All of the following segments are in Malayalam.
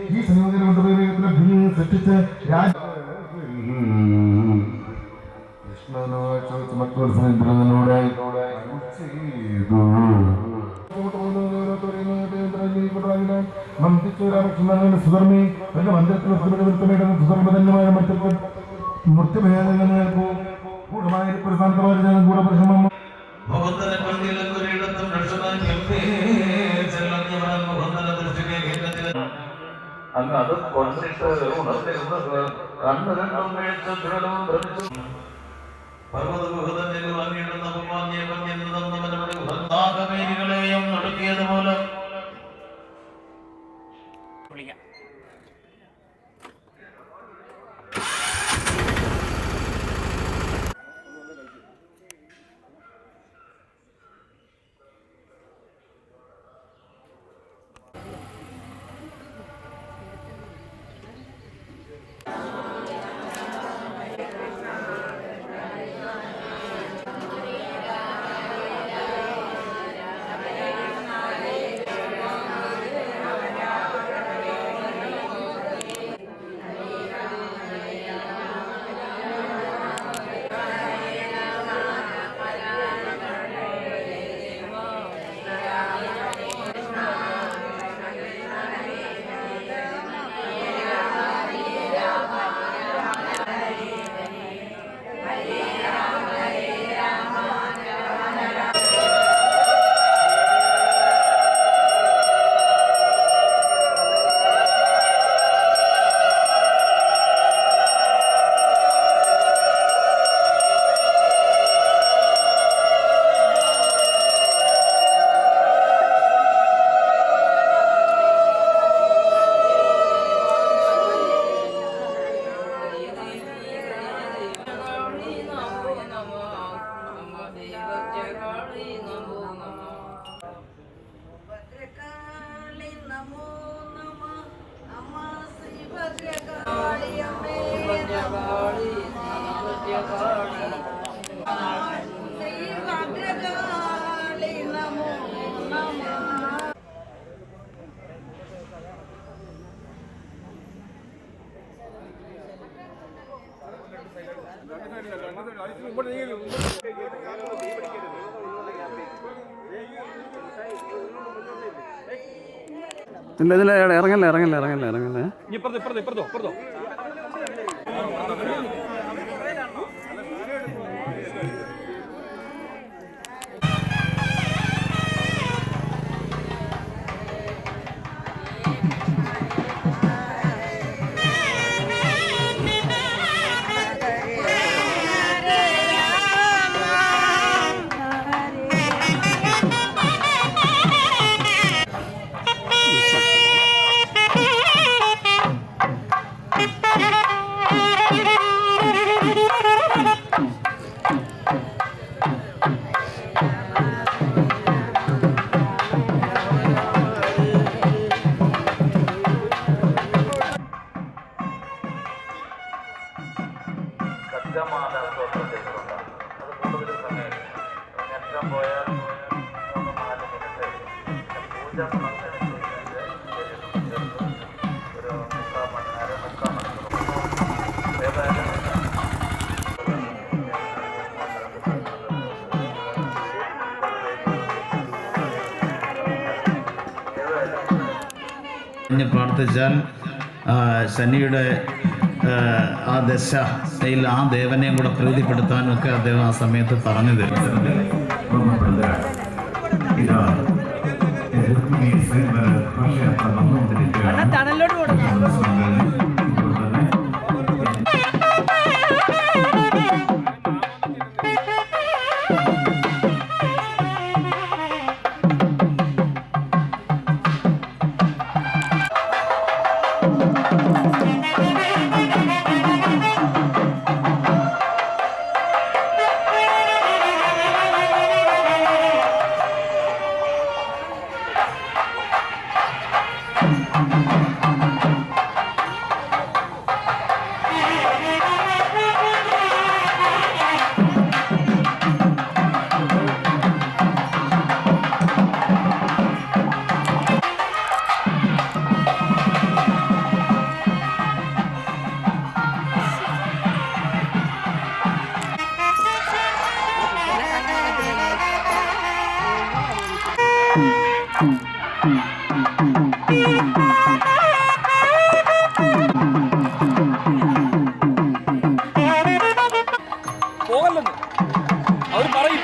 ഈ സംയോജനം സൃഷ്ടിച്ച് സുധർമ്മി തന്റെ മന്ദിരത്തിലുള്ള മൃത്യുഭേദങ്ങൾക്ക് ഗൂഢമായ പ്രധാനമായ ഗൂഢപരിശ്രമം അങ്ങ് അത് കൊണ്ടിട്ട് ഉണർന്നിരുന്ന് കണ്ണു രണ്ടും വീഴ്ച ദൃഢവും ഭ്രമിച്ചു പർവ്വതഗുഹതന്നിൽ വാങ്ങിയിടുന്ന ഭഗവാന്യേകളെയും നടക്കിയതുപോലെ ഇറങ്ങല്ലേ ഇപ്പുറത്തോ പ്രാർത്ഥിച്ചാൽ ശനിയുടെ ആ ദശയിൽ ആ ദേവനെയും കൂടെ പ്രീതിപ്പെടുത്താനൊക്കെ അദ്ദേഹം ആ സമയത്ത് പറഞ്ഞു തരുന്നത്. പോകല്ലെന്ന് അവർ പറയും.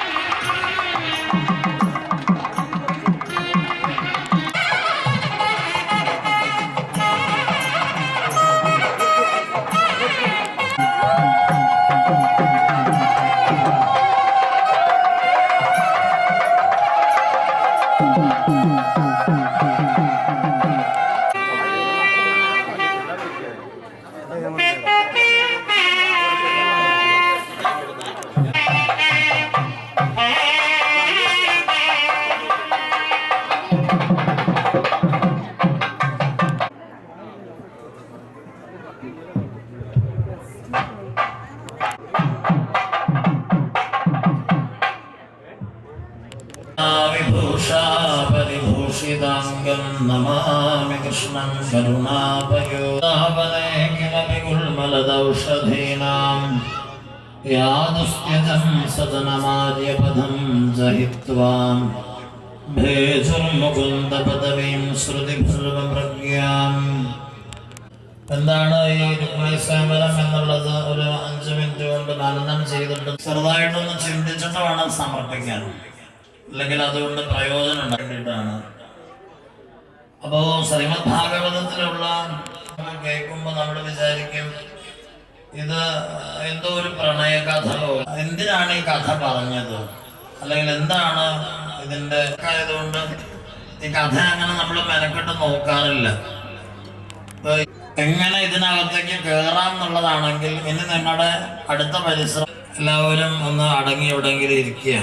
വിഭൂഷാപരിഭൂഷിതാംഗം നമാമി കൃഷ്ണം കരുണാപയോധാവനേ കിമപി ഗുൽമലദൗഷധീനാം യാദുസ്ത്യജം സദനമാര്യപദം ജഹിത്വാം ഭേജുർമുകുന്ദപദവീം ശ്രുതിഭർവമൃഗ്യാം. എന്താണ് ഈ രുക്മിണി സ്വയംവരം എന്നുള്ളത് ഒരു 5 മിനിറ്റ് കൊണ്ട് മനനം ചെയ്തിട്ട് ചെറുതായിട്ടൊന്ന് ചിന്തിച്ചിട്ട് വേണം സമർപ്പിക്കാൻ, അല്ലെങ്കിൽ അതുകൊണ്ട് പ്രയോജനം ഉണ്ടാക്കിയിട്ടാണ്. അപ്പോ ശ്രീമദ് ഭാഗവതത്തിലുള്ള കേൾക്കുമ്പോൾ നമ്മൾ വിചാരിക്കും ഇത് എന്തോ ഒരു പ്രണയ കഥ. എന്തിനാണ് ഈ കഥ പറഞ്ഞത്, അല്ലെങ്കിൽ എന്താണ് ഇതിന്റെ ആയതുകൊണ്ട് ഈ കഥ അങ്ങനെ നമ്മൾ മെനക്കെട്ട് നോക്കാറില്ല. എങ്ങനെ ഇതിനകത്തേക്ക് കയറാം എന്നുള്ളതാണെങ്കിൽ ഇനി നിങ്ങളുടെ അടുത്ത പരിസരം എല്ലാവരും ഒന്ന് അടങ്ങി എവിടെയെങ്കിലും ഇരിക്കുക.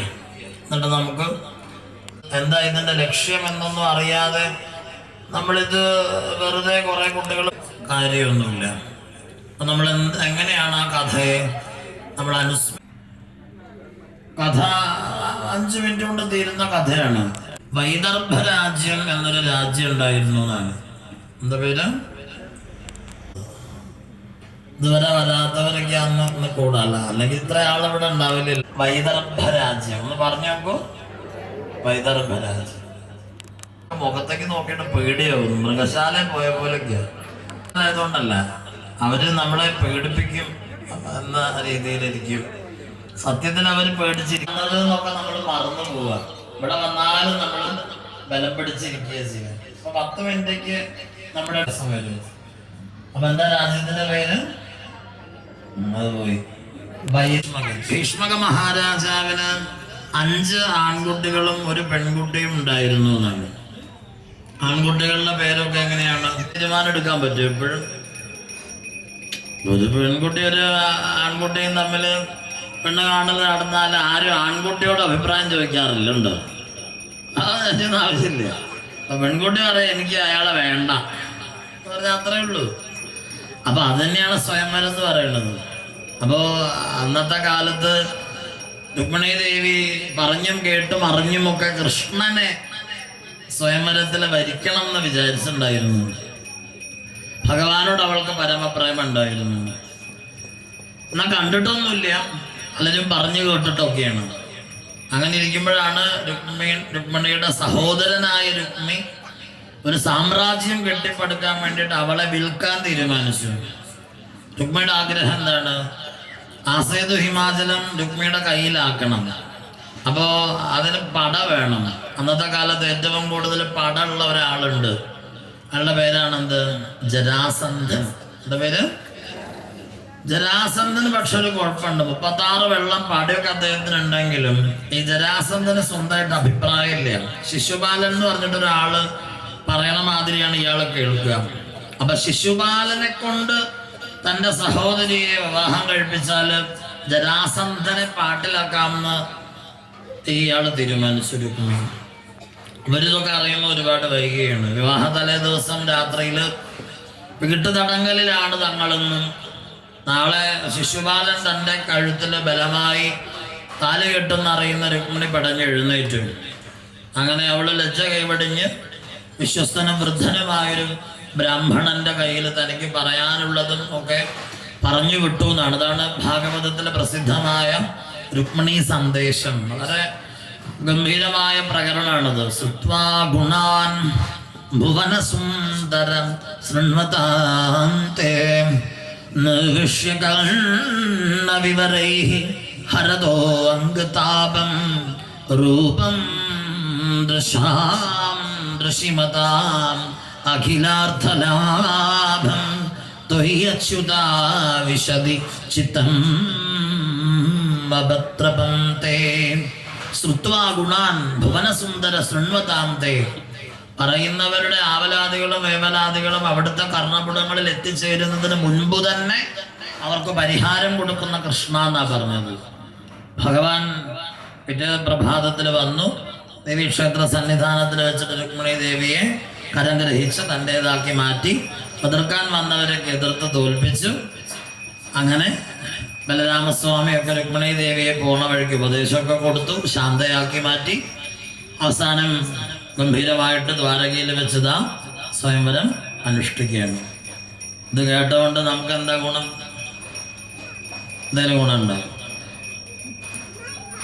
എന്നിട്ട് നമുക്ക് എന്താ ഇതിന്റെ ലക്ഷ്യം എന്നൊന്നും അറിയാതെ നമ്മളിത് വെറുതെ കുറെ കുട്ടികൾ കാര്യമൊന്നുമില്ല. അപ്പൊ നമ്മൾ എങ്ങനെയാണ് ആ കഥയെ നമ്മൾ കഥ 5 മിനിറ്റ് കൊണ്ട് തീരുന്ന കഥയാണ്. വൈദർഭ രാജ്യം എന്നൊരു രാജ്യം ഉണ്ടായിരുന്നു എന്നാണ്. എന്താ പേര്? ഇതുവരെ വരാത്തവരൊക്കെ അന്ന് കൂടല്ല, അല്ലെങ്കിൽ ഇത്ര ആളിവിടെ ഉണ്ടാവില്ല. വൈദർഭ രാജ്യം ഒന്ന് പറഞ്ഞു നോക്കൂ. വൈദർഭ രാജ്യം മുഖത്തേക്ക് നോക്കിയിട്ട് പേടിയാവും, മൃഗശാലയിൽ പോയ പോലൊക്കെ ആയതുകൊണ്ടല്ല, അവര് നമ്മളെ പേടിപ്പിക്കും എന്ന രീതിയിലിരിക്കും. സത്യത്തിൽ അവര് പേടിച്ചിരിക്കുന്നത് എന്നൊക്കെ നമ്മൾ മറന്നു പോവുക. ഇവിടെ വന്നാലും നമ്മൾ ബലം പിടിച്ചിരിക്കുക ചെയ്യും. അപ്പൊ 10 മിനിറ്റേക്ക് നമ്മുടെ രസം വരും. അപ്പൊ എന്താ രാജ്യത്തിന്റെ പേര്? അത് പോയി. ഭീഷ്മക മഹാരാജാവിന് 5 ആൺകുട്ടികളും 1 പെൺകുട്ടിയും ഉണ്ടായിരുന്നു എന്നാണ്. ആൺകുട്ടികളുടെ പേരൊക്കെ എങ്ങനെയാണ് തീരുമാനം എടുക്കാൻ പറ്റും? എപ്പോഴും ഒരു പെൺകുട്ടി 1 ആൺകുട്ടിയും തമ്മിൽ പെണ്ണ് കാണൽ നടന്നാൽ ആരും ആൺകുട്ടിയോട് അഭിപ്രായം ചോദിക്കാറില്ലുണ്ടോ? അതിനൊന്നും ആവശ്യമില്ല. അപ്പൊ പെൺകുട്ടി പറയാം എനിക്ക് അയാളെ വേണ്ട പറഞ്ഞാൽ അത്രേ ഉള്ളൂ. അപ്പൊ അത് തന്നെയാണ് സ്വയംവരം എന്ന് പറയുന്നത്. അപ്പോ അന്നത്തെ കാലത്ത് രുക്മിണി ദേവി പറഞ്ഞും കേട്ടും അറിഞ്ഞുമൊക്കെ കൃഷ്ണനെ സ്വയംവരത്തിൽ വരിക്കണം എന്ന് വിചാരിച്ചിട്ടുണ്ടായിരുന്നു. ഭഗവാനോട് അവൾക്ക് പരമപ്രേമം ഉണ്ടായിരുന്നു. എന്നാ കണ്ടിട്ടൊന്നുമില്ല, പലരും പറഞ്ഞു കേട്ടിട്ടൊക്കെയാണ്. അങ്ങനെ ഇരിക്കുമ്പോഴാണ് രുക്മിണിയുടെ സഹോദരനായ രുക്മി ഒരു സാമ്രാജ്യം കെട്ടിപ്പടുക്കാൻ വേണ്ടിയിട്ട് അവളെ വിൽക്കാൻ തീരുമാനിച്ചു. രുക്മിയുടെ ആഗ്രഹം എന്താണ്? ആസേതു ഹിമാചലം രുക്മിയുടെ കയ്യിലാക്കണം. അപ്പോ അതിന് പട വേണം. അന്നത്തെ കാലത്ത് ഏറ്റവും കൂടുതൽ പട ഉള്ള ഒരാളുണ്ട്. അയാളുടെ പേരാണെന്ത്? ജരാസന്ധൻ. എന്താ പേര്? ജരാസന്ധന് പക്ഷെ ഒരു കുഴപ്പമുണ്ട്. 36 വെള്ളം പടയൊക്കെ അദ്ദേഹത്തിന് ഉണ്ടെങ്കിലും ഈ ജരാസന്ധന് സ്വന്തമായിട്ട് അഭിപ്രായമില്ല. ശിശുപാലൻ എന്ന് പറഞ്ഞിട്ടൊരാള് പറയണ മാതിരിയാണ് ഇയാൾ കേൾക്കുക. അപ്പൊ ശിശുപാലനെ കൊണ്ട് തന്റെ സഹോദരിയെ വിവാഹം കഴിപ്പിച്ചാൽ ജരാസന്ധനെ പാട്ടിലാക്കാമെന്ന് ഇയാള് തീരുമാനിച്ചു. രുക്മിണി ഇവരിതൊക്കെ അറിയുന്ന ഒരുപാട് വൈകിയാണ്. വിവാഹ തലേ ദിവസം രാത്രിയിൽ വീട്ടുതടങ്കലിലാണ് തങ്ങളെന്നും നാളെ ശിശുപാലൻ തന്റെ കഴുത്തില് ബലമായി താലി കെട്ടെന്നറിയുന്ന രുക്മിണി പടഞ്ഞ് എഴുന്നേറ്റു. അങ്ങനെ അവള് ലജ്ജ കൈവടിഞ്ഞ് വിശ്വസ്തനും വൃദ്ധനുമായൊരു ബ്രാഹ്മണന്റെ കയ്യിൽ തനിക്ക് പറയാനുള്ളതും ഒക്കെ പറഞ്ഞു വിട്ടു എന്നാണ്. അതാണ് ഭാഗവതത്തിലെ പ്രസിദ്ധമായ രുക്മിണി സന്ദേശം. വളരെ ഗംഭീരമായ പ്രകരണമാണത്. ശ്രുത്വാ ഗുണാൻ ഭുവനസുന്ദരം ശൃണ്വതാന്തേ നിർവിഷ്യകർണവിവരൈഃ ഹരതോ അംഗതാപം രൂപം ദൃശാം ദൃശിമതാം അഖിലാർത്ഥലാഭം ത്വയ്യച്യുതാ വിശദി ചിത്തം അഭത്രപന്തേ ശ്രുത്വാ ഗുണാൻ ഭുവനസുന്ദര ശൃണ്വതാന്തേ. പറയുന്നവരുടെ ആവലാദികളും വേവലാദികളും അവിടുത്തെ കർണപുടങ്ങളിൽ എത്തിച്ചേരുന്നതിന് മുൻപ് തന്നെ അവർക്ക് പരിഹാരം കൊടുക്കുന്ന കൃഷ്ണ എന്നാ പറഞ്ഞത്. ഭഗവാൻ പിറ്റേ പ്രഭാതത്തിൽ വന്നു. ദേവീക്ഷേത്ര സന്നിധാനത്തിൽ വെച്ചിട്ട് രുക്മിണി ദേവിയെ കരം ഗ്രഹിച്ച് തൻ്റേതാക്കി മാറ്റി എതിർക്കാൻ വന്നവരൊക്കെ എതിർത്ത് തോൽപ്പിച്ചു. അങ്ങനെ ബലരാമസ്വാമിയൊക്കെ രുക്മിണി ദേവിയെ പോണ വഴിക്ക് ഉപദേശമൊക്കെ കൊടുത്തു, ശാന്തയാക്കി മാറ്റി. അവസാനം ഗംഭീരമായിട്ട് ദ്വാരകയിൽ വെച്ചതാ സ്വയംവരം അനുഷ്ഠിക്കുകയാണ്. ഇത് കേട്ടുകൊണ്ട് നമുക്ക് എന്താ ഗുണം? എന്തെങ്കിലും ഗുണമുണ്ടോ?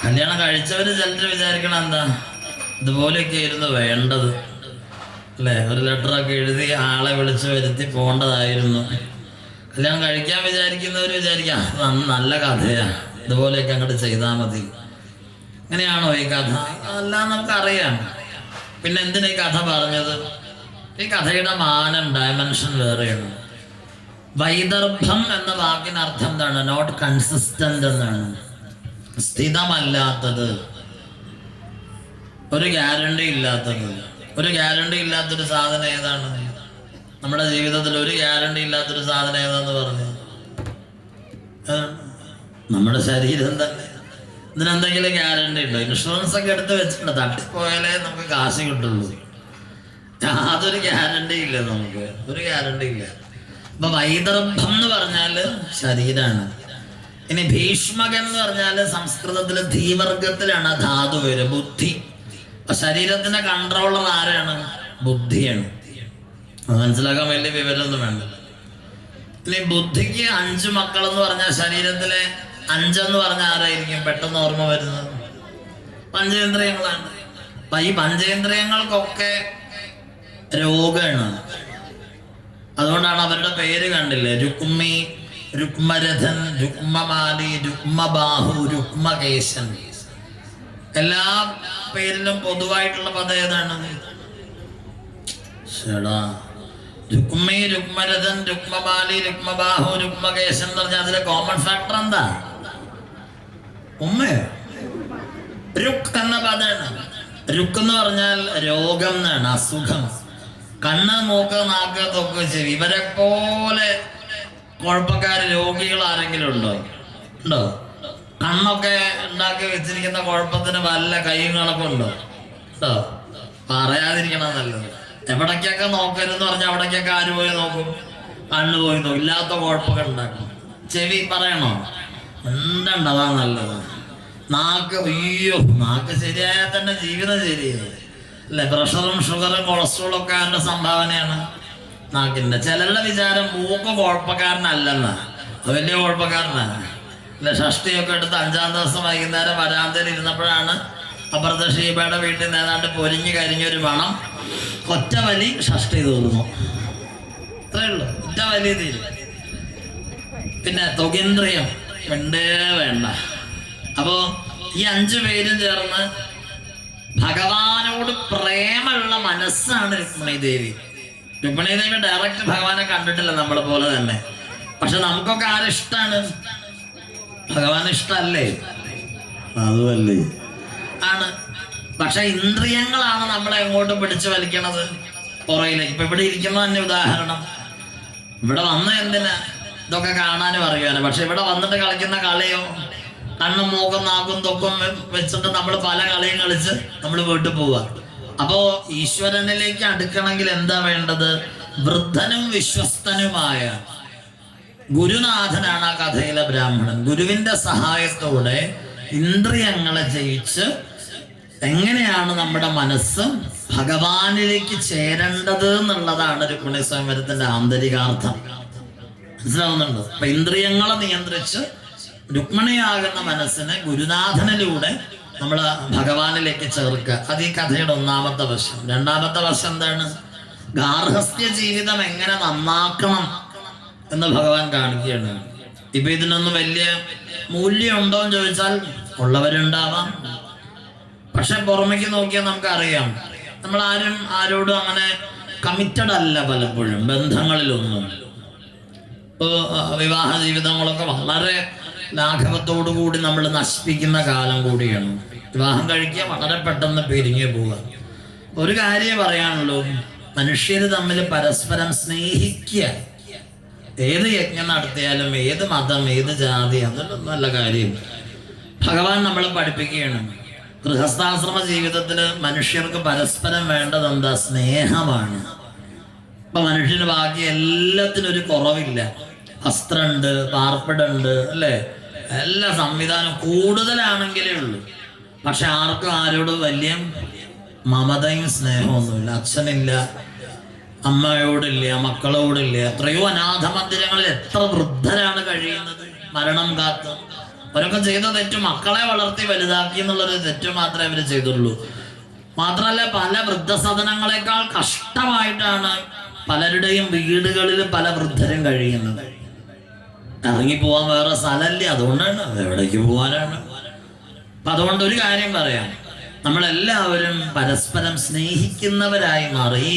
കല്യാണം കഴിച്ചവര് ചിലർ വിചാരിക്കണം എന്താ ഇതുപോലെയൊക്കെ ആയിരുന്നു വേണ്ടത് അല്ലേ, ഒരു ലെറ്ററൊക്കെ എഴുതി ആളെ വിളിച്ച് വരുത്തി പോകേണ്ടതായിരുന്നു. കല്യാണം കഴിക്കാൻ വിചാരിക്കുന്നവർ വിചാരിക്കാം നല്ല കഥയാ, ഇതുപോലെയൊക്കെ അങ്ങോട്ട് ചെയ്താൽ മതി. അങ്ങനെയാണോ ഈ കഥ? അതെല്ലാം നമുക്കറിയാം. പിന്നെ എന്തിനാ ഈ കഥ പറഞ്ഞത്? ഈ കഥയുടെ മാനം ഡയമെൻഷൻ വേറെയാണ്. വൈദർഭം എന്ന വാക്കിനർത്ഥം എന്താണ്? നോട്ട് കൺസിസ്റ്റന്റ് എന്നാണ്. സ്ഥിതമല്ലാത്തത്, ഒരു ഗ്യാരണ്ടി ഇല്ലാത്തത്. ഒരു ഗ്യാരണ്ടി ഇല്ലാത്തൊരു സാധനം ഏതാണ്? നമ്മുടെ ജീവിതത്തിൽ ഒരു ഗ്യാരണ്ടി ഇല്ലാത്തൊരു സാധനം ഏതാന്ന് പറഞ്ഞു? നമ്മുടെ ശരീരം തന്നെ. ഇതിനെന്തെങ്കിലും ഗ്യാരണ്ടി ഉണ്ടോ? ഇൻഷുറൻസ് ഒക്കെ എടുത്ത് വെച്ചിട്ടുണ്ട്, തട്ടിപ്പോയാലേ നമുക്ക് കാശ് കിട്ടുള്ളൂ. യാതൊരു ഗ്യാരണ്ടി ഇല്ല, നമുക്ക് ഒരു ഗ്യാരണ്ടി ഇല്ല. അപ്പൊ വൈദർഭം എന്ന് പറഞ്ഞാല് ശരീരാണ്. ഇനി ഭീഷ്മകൻ എന്ന് പറഞ്ഞാല് സംസ്കൃതത്തില് ധീവർഗത്തിലാണ് ധാതു വരും, ബുദ്ധി. അപ്പൊ ശരീരത്തിന്റെ കൺട്രോളർ ആരാണ്? ബുദ്ധിയാണ്. അത് മനസ്സിലാക്കാൻ വലിയ വിവരമൊന്നും വേണ്ട. ഇനി ബുദ്ധിക്ക് 5 മക്കൾ എന്ന് പറഞ്ഞാൽ ശരീരത്തിലെ 5 എന്ന് പറഞ്ഞാൽ ആരായിരിക്കും പെട്ടെന്ന് ഓർമ്മ വരുന്നത്? പഞ്ചേന്ദ്രിയങ്ങളാണ്. അപ്പൊ ഈ പഞ്ചേന്ദ്രിയങ്ങൾക്കൊക്കെ രോഗമാണ്. അതുകൊണ്ടാണ് അവരുടെ പേര് കണ്ടില്ലേ, രുക്മി, രുക്മരഥൻ, രുക്മമാലി, രുക്മബാഹു, രുക്മകേശൻ. എല്ലാ പേരിലും പൊതുവായിട്ടുള്ള പദം ഏതാണ്? രുക്മി, രുക്മരഥൻ, രുക്മമാലി, രുക്മബാഹു, രുക്മകേശൻ എന്ന് പറഞ്ഞാൽ അതിലെ കോമൺ ഫാക്ടർ എന്താ? ഉമ്മയോ? രുക്ക് എന്ന പദമാണ്. രുക്ക് എന്ന് പറഞ്ഞാൽ രോഗം എന്നാണ്, അസുഖം. കണ്ണ്, മൂക്ക്, നാക്ക്, തൊക്ക്, ചെവി. ഇവരെ പോലെ കുഴപ്പക്കാര് രോഗികൾ ആരെങ്കിലും ഉണ്ടോ? ഉണ്ടോ? കണ്ണൊക്കെ ഉണ്ടാക്കി വെച്ചിരിക്കുന്ന കുഴപ്പത്തിന് വല്ല കൈയും കണക്കുണ്ടോ? ഉണ്ടോ? പറയാതിരിക്കണം നല്ലത്. എവിടേക്കൊക്കെ നോക്കരുതെന്ന് പറഞ്ഞാൽ അവിടേക്കൊക്കെ ആര് പോയി നോക്കും? കണ്ണ് പോയി നോക്കും. ഇല്ലാത്ത കുഴപ്പമൊക്കെ ഉണ്ടാക്കും. ചെവി പറയണോ? എന്തുണ്ടതാ നല്ലത്. നാക്ക്, അയ്യോ, നാക്ക് ശരിയായാൽ തന്നെ ജീവിതം ശരിയായി അല്ലെ. പ്രഷറും ഷുഗറും കൊളസ്ട്രോളും ഒക്കെ അതിന്റെ സംഭാവനയാണ് നാക്കിന്റെ. ചിലരുടെ വിചാരം മൂക്ക് കുഴപ്പക്കാരനല്ലെന്നാ, വലിയ കുഴപ്പക്കാരനാണ് അല്ലെ. ഷഷ്ടിയൊക്കെ എടുത്ത് 5-ാം ദിവസം വൈകുന്നേരം വരാന്തയിൽ ഇരുന്നപ്പോഴാണ് അപ്പുറത്തെ ഷീബയുടെ വീട്ടിൽ നിന്ന് ഏതാണ്ട് പൊരിഞ്ഞു കരിഞ്ഞൊരു മണം. ഒറ്റ വലി ഷഷ്ടി തോന്നുന്നു. അത്രേ ഉള്ളൂ, ഒറ്റ വലി തീരും. പിന്നെ ത്വകേന്ദ്രിയം വേണ്ടേ വേണ്ട. അപ്പോ ഈ 5 പേരും ചേർന്ന് ഭഗവാനോട് പ്രേമുള്ള മനസ്സാണ് രുക്മിണി ദേവി. രുക്മിണി ദേവി ഡയറക്റ്റ് ഭഗവാനെ കണ്ടിട്ടില്ല നമ്മളെ പോലെ തന്നെ. പക്ഷെ നമുക്കൊക്കെ ആരിഷ്ടാണ്? ഭഗവാൻ ഇഷ്ടല്ലേ? അതുമല്ലേ ആണ്. പക്ഷെ ഇന്ദ്രിയങ്ങളാണ് നമ്മളെ എങ്ങോട്ടും പിടിച്ചു വലിക്കണത്, പുറയിലേക്ക്. ഇപ്പൊ ഇവിടെ ഇരിക്കുന്ന തന്നെ ഉദാഹരണം. ഇവിടെ വന്ന എന്തിനാ? ഇതൊക്കെ കാണാനും അറിയാനും. പക്ഷെ ഇവിടെ വന്നിട്ട് കളിക്കുന്ന കളിയോ, കണ്ണും മൂക്കും നാക്കും തൊക്കും വെച്ചിട്ട് നമ്മൾ പല കളിയും കളിച്ച് നമ്മൾ വീട്ടിൽ പോവുക. അപ്പോ ഈശ്വരനിലേക്ക് അടുക്കണമെങ്കിൽ എന്താ വേണ്ടത്? വൃദ്ധനും വിശ്വസ്തനുമായ ഗുരുനാഥനാണ് ആ കഥയിലെ ബ്രാഹ്മണൻ. ഗുരുവിന്റെ സഹായത്തോടെ ഇന്ദ്രിയങ്ങളെ ജയിച്ച് എങ്ങനെയാണ് നമ്മുടെ മനസ്സ് ഭഗവാനിലേക്ക് ചേരേണ്ടത് എന്നുള്ളതാണ് രുക്മിണി സ്വയംവരത്തിന്റെ ആന്തരികാർത്ഥം. മനസ്സിലാവുന്നുണ്ടോ? അപ്പൊ ഇന്ദ്രിയങ്ങളെ നിയന്ത്രിച്ച് രുക്മിണിയാകുന്ന മനസ്സിനെ ഗുരുനാഥനിലൂടെ നമ്മൾ ഭഗവാനിലേക്ക് ചേർക്കുക. അത് ഈ കഥയുടെ ഒന്നാമത്തെ വശം. രണ്ടാമത്തെ വശം എന്താണ്? ഗാർഹസ്ഥ്യ ജീവിതം എങ്ങനെ നന്നാക്കണം എന്ന് ഭഗവാൻ കാണിക്കുകയാണ്. ഇപ്പൊ ഇതിനൊന്നും വലിയ മൂല്യം ഉണ്ടോ എന്ന് ചോദിച്ചാൽ ഉള്ളവരുണ്ടാവാം. പക്ഷെ പുറമേക്ക് നോക്കിയാൽ നമുക്കറിയാം, നമ്മൾ ആരോടും അങ്ങനെ കമ്മിറ്റഡ് അല്ല പലപ്പോഴും ബന്ധങ്ങളിലൊന്നും. ഇപ്പോൾ വിവാഹ ജീവിതങ്ങളൊക്കെ വളരെ ലാഘവത്തോടു കൂടി നമ്മൾ നശിപ്പിക്കുന്ന കാലം കൂടിയാണ്. വിവാഹം കഴിക്കുക, വളരെ പെട്ടെന്ന് പിരിഞ്ഞു പോവുക. ഒരു കാര്യം പറയാനുള്ളൂ, മനുഷ്യർ തമ്മിൽ പരസ്പരം സ്നേഹിക്കുക. ഏത് യജ്ഞം നടത്തിയാലും, ഏത് മതം, ഏത് ജാതി, അതൊന്നും നല്ല കാര്യം ഭഗവാൻ നമ്മളെ പഠിപ്പിക്കുകയാണ്. ഗൃഹസ്ഥാശ്രമ ജീവിതത്തിൽ മനുഷ്യർക്ക് പരസ്പരം വേണ്ടത് എന്താ? സ്നേഹമാണ്. ഇപ്പൊ മനുഷ്യന് ബാക്കി എല്ലാത്തിനും ഒരു കുറവില്ല. വസ്ത്രമുണ്ട്, പാർപ്പിടമുണ്ട്, അല്ലേ? എല്ലാ സംവിധാനം കൂടുതലാണെങ്കിലേ ഉള്ളൂ. പക്ഷെ ആർക്കും ആരോടും വലിയ മമതയും സ്നേഹമൊന്നുമില്ല. അച്ഛനില്ല, അമ്മയോടില്ല, മക്കളോടില്ല. എത്രയോ അനാഥ മന്ദിരങ്ങളിൽ എത്ര വൃദ്ധരാണ് കഴിയുന്നത്, മരണം കാത്ത്. അവരൊക്കെ ചെയ്ത തെറ്റ് മക്കളെ വളർത്തി വലുതാക്കി എന്നുള്ളൊരു തെറ്റ് മാത്രമേ അവർ ചെയ്തുള്ളൂ. മാത്രമല്ല, പല വൃദ്ധസദനങ്ങളെക്കാൾ കഷ്ടമായിട്ടാണ് പലരുടെയും വീടുകളിൽ പല വൃദ്ധരും കഴിയുന്നത്. ഇറങ്ങിപ്പോവാൻ വേറെ സ്ഥലമില്ല, അതുകൊണ്ടാണ്. എവിടേക്ക് പോകാനാണ്? അപ്പൊ അതുകൊണ്ട് ഒരു കാര്യം പറയാം, നമ്മളെല്ലാവരും പരസ്പരം സ്നേഹിക്കുന്നവരായി മാറി.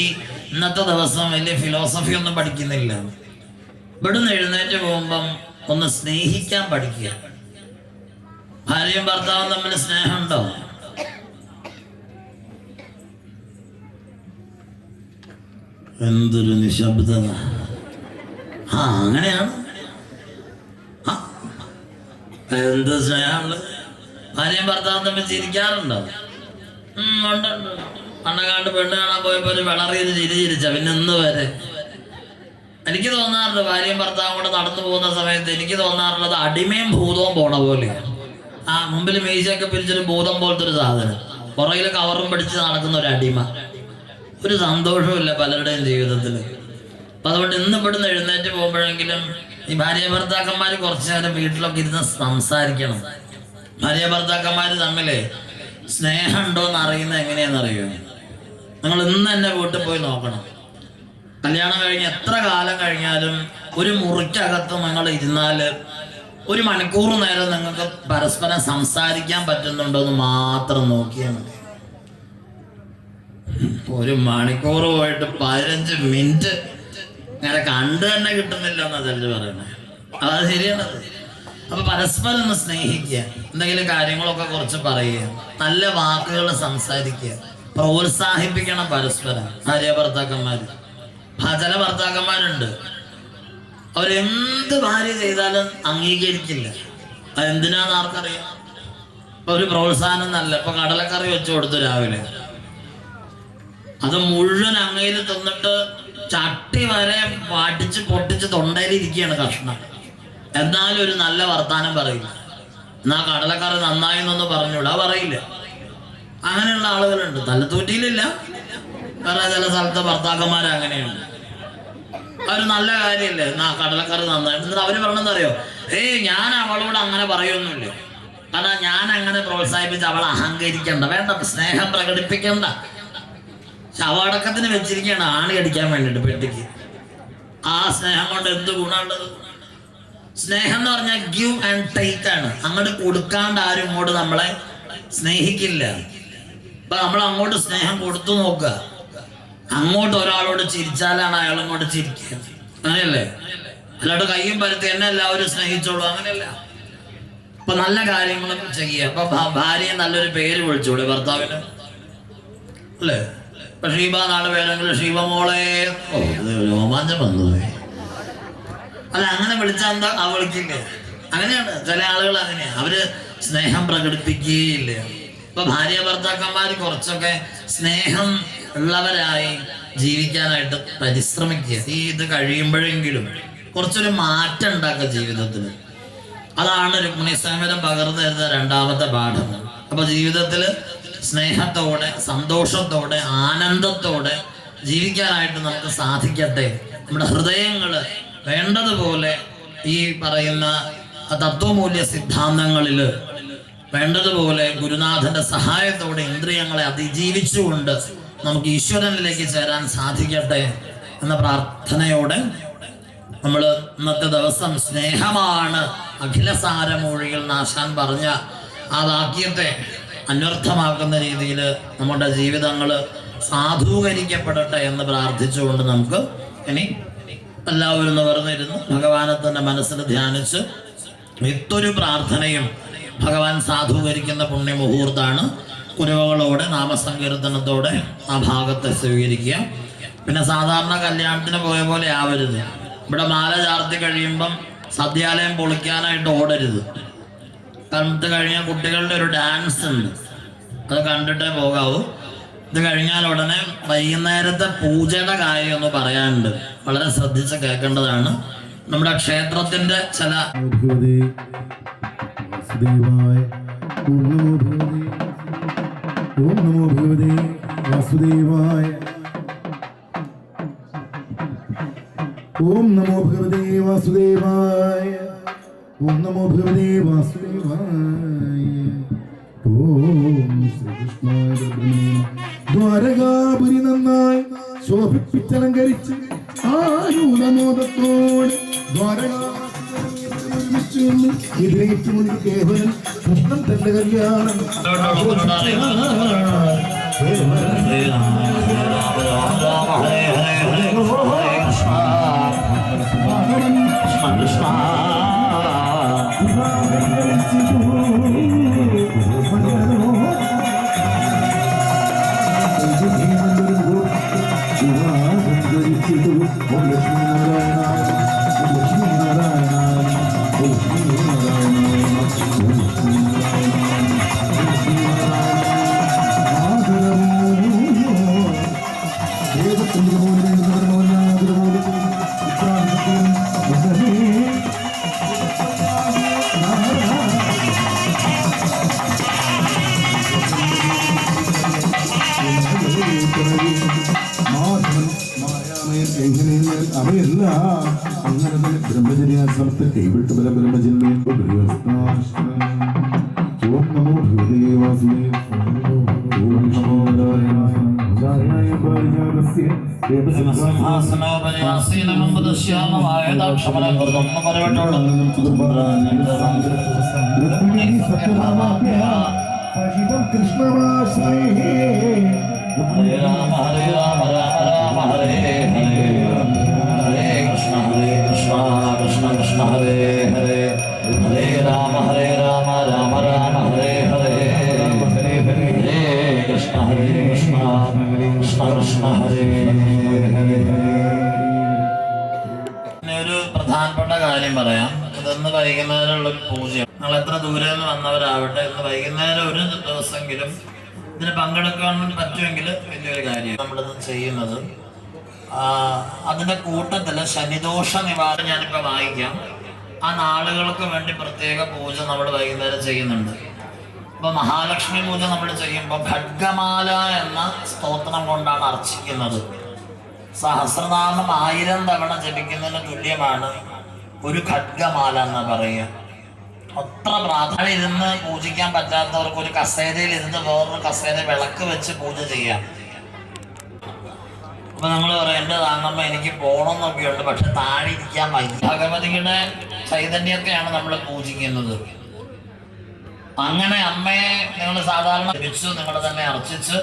ഇന്നത്തെ ദിവസം വലിയ ഫിലോസഫി ഒന്നും പഠിക്കുന്നില്ല. ഇവിടുന്ന് എഴുന്നേറ്റ് പോകുമ്പം ഒന്ന് സ്നേഹിക്കാൻ പഠിക്കുക. ഭാര്യയും ഭർത്താവും തമ്മിൽ സ്നേഹമുണ്ടോ? എന്തൊരു നിശബ്ദത! അങ്ങനെയാണ്. എന്ത് സ്നേഹമുള്ളത്? ഭാര്യയും ഭർത്താവും തമ്മിൽ ചിരിക്കാറുണ്ടോ? ഉണ്ട്. പണ്ടങ്ങാണ്ട് പെണ്ണ് കാണാൻ പോയപ്പോ ഒരു വിളറിയൊരു ചിരിച്ച. പിന്നെ ഇന്ന് വരെ എനിക്ക് തോന്നാറുണ്ട്, ഭാര്യയും ഭർത്താവും കൂടെ നടന്നു പോകുന്ന സമയത്ത് എനിക്ക് തോന്നാറുള്ളത് അടിമയും ഭൂതവും പോണ പോലെയാണ്. മുമ്പിൽ മീശയൊക്കെ പിരിച്ചൊരു ഭൂതം പോലത്തെ ഒരു സാധനം, പുറകിൽ കവറും പിടിച്ച് നടക്കുന്ന ഒരു അടിമ. ഒരു സന്തോഷമില്ല പലരുടെയും ജീവിതത്തിൽ. അപ്പൊ അതുകൊണ്ട് ഇന്ന് ഇവിടുന്ന് എഴുന്നേറ്റ് പോകുമ്പോഴെങ്കിലും ഈ ഭാര്യ ഭർത്താക്കന്മാർ കുറച്ചു നേരം വീട്ടിലൊക്കെ ഇരുന്ന് സംസാരിക്കണം. ഭാര്യ ഭർത്താക്കന്മാർ തമ്മില് സ്നേഹം ഉണ്ടോ എന്ന് അറിയുന്നത് എങ്ങനെയാണെന്നറിയോ? നിങ്ങൾ ഇന്ന് തന്നെ വീട്ടിൽ പോയി നോക്കണം. കല്യാണം കഴിഞ്ഞ് എത്ര കാലം കഴിഞ്ഞാലും ഒരു മുറിക്കകത്ത് നിങ്ങൾ ഇരുന്നാല് ഒരു മണിക്കൂർ നേരം നിങ്ങൾക്ക് പരസ്പരം സംസാരിക്കാൻ പറ്റുന്നുണ്ടോ എന്ന് മാത്രം നോക്കിയാൽ മതി. ഒരു മണിക്കൂർ പോയിട്ട് 15 മിനിറ്റ് അങ്ങനെ കണ്ടു തന്നെ കിട്ടുന്നില്ല എന്നാ ചിലര് പറയുന്നത്. അത് ശരിയാണത്. അപ്പൊ പരസ്പരം ഒന്ന് സ്നേഹിക്കുക, എന്തെങ്കിലും കാര്യങ്ങളൊക്കെ കുറച്ച് പറയുക, നല്ല വാക്കുകൾ സംസാരിക്കുക, പ്രോത്സാഹിപ്പിക്കണം പരസ്പരം. ഭാര്യ ഭർത്താക്കന്മാര്, ചില ഭർത്താക്കന്മാരുണ്ട്, അവരെന്ത് ഭാര്യ ചെയ്താലും അംഗീകരിക്കില്ല. അതെന്തിനാന്ന് ആർക്കറിയാം? ഒരു പ്രോത്സാഹനം നല്ല. ഇപ്പൊ കടലക്കറി വെച്ചു കൊടുത്തു രാവിലെ, അത് മുഴുവൻ അങ്ങയിൽ തിന്നിട്ട് ചട്ടി വരെ പാട്ടിച്ച് പൊട്ടിച്ച് തൊണ്ടയിൽ ഇരിക്കുകയാണ് കഷ്ണം. എന്നാലും ഒരു നല്ല വർത്താനം പറയില്ല. എന്നാ കടലക്കറി നന്നായി എന്നൊന്ന് പറഞ്ഞൂടാ, പറയില്ല. അങ്ങനെയുള്ള ആളുകളുണ്ട്. തലത്തൂറ്റിയിലില്ല, കാരണം ചില സ്ഥലത്തെ ഭർത്താക്കന്മാർ അങ്ങനെയുണ്ട്. അവര് നല്ല കാര്യമില്ലേ, എന്നാ കടലക്കറി നന്നായി. എന്നിട്ട് അവര് പറഞ്ഞെന്നറിയോ? ഞാൻ അവളോട് അങ്ങനെ പറയൊന്നുമില്ല, കാരണം ഞാൻ അങ്ങനെ പ്രോത്സാഹിപ്പിച്ച് അവളെ അഹങ്കരിക്കണ്ട, വേണ്ട, സ്നേഹം പ്രകടിപ്പിക്കണ്ട. ശവടക്കത്തിന് വെച്ചിരിക്കുകയാണ് ആണി അടിക്കാൻ വേണ്ടിട്ട് പെട്ടിക്ക്. ആ സ്നേഹം കൊണ്ട് എന്ത് ഗുണമുള്ളത്? സ്നേഹം എന്ന് പറഞ്ഞാൽ ഗിവ് ആൻഡ് ടേക്ക് ആണ്. അങ്ങോട്ട് കൊടുക്കാണ്ട് ആരും ഇങ്ങോട്ട് നമ്മളെ സ്നേഹിക്കില്ല. അപ്പൊ നമ്മൾ അങ്ങോട്ട് സ്നേഹം കൊടുത്തു നോക്കുക. അങ്ങോട്ട് ഒരാളോട് ചിരിച്ചാലാണ് അയാൾ ഇങ്ങോട്ട് ചിരിക്കുക, അങ്ങനെയല്ലേ? അല്ലാണ്ട് കയ്യും പരത്തി എന്നെ എല്ലാവരും സ്നേഹിച്ചോളൂ, അങ്ങനെയല്ല. അപ്പൊ നല്ല കാര്യങ്ങളും ചെയ്യുക. അപ്പൊ ഭാര്യയെ നല്ലൊരു പേര് വിളിച്ചോളൂ ഭർത്താവിന്, അല്ലേ? ഇപ്പൊ ഷീബ നാളെ പേരെങ്കിലും ഷീബമോളെ, രോമാഞ്ചം വന്നുപോയി. അല്ല, അങ്ങനെ വിളിച്ചാൽ എന്താ? വിളിക്കില്ലേ? അങ്ങനെയാണ് ചില ആളുകൾ, അങ്ങനെയാ, അവര് സ്നേഹം പ്രകടിപ്പിക്കുകയില്ല. ഇപ്പൊ ഭാര്യ ഭർത്താക്കന്മാർ കുറച്ചൊക്കെ സ്നേഹം ഉള്ളവരായി ജീവിക്കാനായിട്ട് പരിശ്രമിക്കുക. ഇത് കഴിയുമ്പോഴെങ്കിലും കുറച്ചൊരു മാറ്റം ഉണ്ടാക്കുക ജീവിതത്തിൽ. അതാണ് രുക്മിണി സമേതം പകർന്നു തരുന്ന രണ്ടാമത്തെ പാഠം. അപ്പൊ ജീവിതത്തില് സ്നേഹത്തോടെ, സന്തോഷത്തോടെ, ആനന്ദത്തോടെ ജീവിക്കാനായിട്ട് നമുക്ക് സാധിക്കട്ടെ. നമ്മുടെ ഹൃദയങ്ങള് വേണ്ടതുപോലെ ഈ പറയുന്ന തത്വമൂല്യ സിദ്ധാന്തങ്ങളിൽ വേണ്ടതുപോലെ ഗുരുനാഥന്റെ സഹായത്തോടെ ഇന്ദ്രിയങ്ങളെ അതിജീവിച്ചുകൊണ്ട് നമുക്ക് ഈശ്വരനിലേക്ക് ചേരാൻ സാധിക്കട്ടെ എന്ന പ്രാർത്ഥനയോടെ നമ്മൾ ഇന്നത്തെ ദിവസം സ്നേഹമാണ് അഖിലസാരമൂഴികൾ നാശാൻ പറഞ്ഞ ആ വാക്യത്തെ അന്വർത്ഥമാക്കുന്ന രീതിയിൽ നമ്മുടെ ജീവിതങ്ങൾ സാധൂകരിക്കപ്പെടട്ടെ എന്ന് പ്രാർത്ഥിച്ചുകൊണ്ട് നമുക്ക് ഇനി എല്ലാവരും നിവർന്നിരുന്ന് ഭഗവാനെ തന്നെ മനസ്സിൽ ധ്യാനിച്ച് ഇത്തൊരു പ്രാർത്ഥനയും ഭഗവാൻ സാധൂകരിക്കുന്ന പുണ്യമുഹൂർത്താണ്. കുരവകളോടെ നാമസങ്കീർത്തനത്തോടെ ആ ഭാഗത്തെ സ്വീകരിക്കുക. പിന്നെ സാധാരണ കല്യാണത്തിന് പോയ പോലെ ആവരുത്. ഇവിടെ മാല ചാർത്തി കഴിയുമ്പം സദ്യാലയം പൊളിക്കാനായിട്ട് ഓടരുത്. കണ്ടിട്ട് കഴിഞ്ഞാൽ കുട്ടികളുടെ ഒരു ഡാൻസ് ഉണ്ട്, അത് കണ്ടിട്ടേ പോകാവൂ. ഇത് കഴിഞ്ഞാൽ ഉടനെ വൈകുന്നേരത്തെ പൂജയുടെ കാര്യം ഒന്ന് പറയാനുണ്ട്, വളരെ ശ്രദ്ധിച്ച് കേൾക്കേണ്ടതാണ്. നമ്മുടെ ക്ഷേത്രത്തിന്റെ ചില ഓം നമോ ഭഗവതേ വാസുദേവായ. ഓം നമോ ഭഗവതേ വാസുദേവായ. ഓം ശ്രീകൃഷ്ണായ. ദ്വാരകാപുരി നന്നായി ശോഭിപ്പിച്ചലങ്കരിച്ച് ആനൂനമോദത്തോടെ ദ്വാരകാ കേവലം കൃഷ്ണൻ തന്റെ കല്യാണം അവയല്ല അങ്ങനെ തന്നെ ബ്രഹ്മചര്യാശ്രമത്തെ കൈവിട്ട് പല ബ്രഹ്മജന്മേ. ഓം നമോ ഭഗവതേ വാസുദേവായ. ഓം നമോ നാരായണായ പാരിജാതസ്യ കൃഷ്ണമാശ്രയേ. ഹരേ രാമ ഹരേ രാമ രാമ രാമ ഹരേ ഹരേ, ഹരേ കൃഷ്ണ കൃഷ്ണ കൃഷ്ണ ഹരേ ഹരേ, ഹരേ രാമ രാമ രാമ ഹരേ ഹരേ, ഹരേ കൃഷ്ണ കൃഷ്ണ കൃഷ്ണ ഹരേ ഹരേ. ഒരു പ്രധാനപ്പെട്ട കാര്യം പറയാം. ഇതൊന്ന് വൈകുന്നേരമുള്ളൊരു പൂജയാണ്. നിങ്ങൾ എത്ര ദൂരെ നിന്ന് വന്നവരാവട്ടെ, ഇന്ന് വൈകുന്നേരം ഒരു ദിവസമെങ്കിലും ഇതിന് പങ്കെടുക്കാൻ പറ്റുമെങ്കിൽ വലിയൊരു കാര്യം നമ്മളിത് ചെയ്യുന്നത്. അതിൻ്റെ കൂട്ടത്തിൽ ശനിദോഷ നിവാരണം ഞാനിപ്പോൾ വായിക്കാം. ആ നാളുകൾക്ക് വേണ്ടി പ്രത്യേക പൂജ നമ്മൾ വൈകുന്നേരം ചെയ്യുന്നുണ്ട്. അപ്പോൾ മഹാലക്ഷ്മി പൂജ നമ്മൾ ചെയ്യുമ്പോൾ ഖഡ്ഗമാല എന്ന സ്തോത്രം കൊണ്ടാണ് അർച്ചിക്കുന്നത്. സഹസ്രനാമം 1000 തവണ ജപിക്കുന്നതിന് തുല്യമാണ് ഒരു ഖഡ്ഗമാല എന്ന് പറയുക. അത്ര പ്രാധാന്യം. ഇരുന്ന് പൂജിക്കാൻ പറ്റാത്തവർക്ക് ഒരു കസേരയിൽ ഇരുന്ന് വേറൊരു കസേര വിളക്ക് വെച്ച് പൂജ ചെയ്യാം. അപ്പൊ നമ്മൾ പറയാം, എൻ്റെ താങ്ങമ്മ എനിക്ക് പോകണമെന്നൊക്കെ ഉണ്ട്, പക്ഷെ താഴെ ഇരിക്കാൻ വയ്യ. ഭഗവതിയുടെ ചൈതന്യത്തെയാണ് നമ്മൾ പൂജിക്കുന്നത്. അങ്ങനെ അമ്മയെ നിങ്ങൾ സാധാരണ ജപിച്ച് നിങ്ങൾ തന്നെ അർച്ചിച്ച്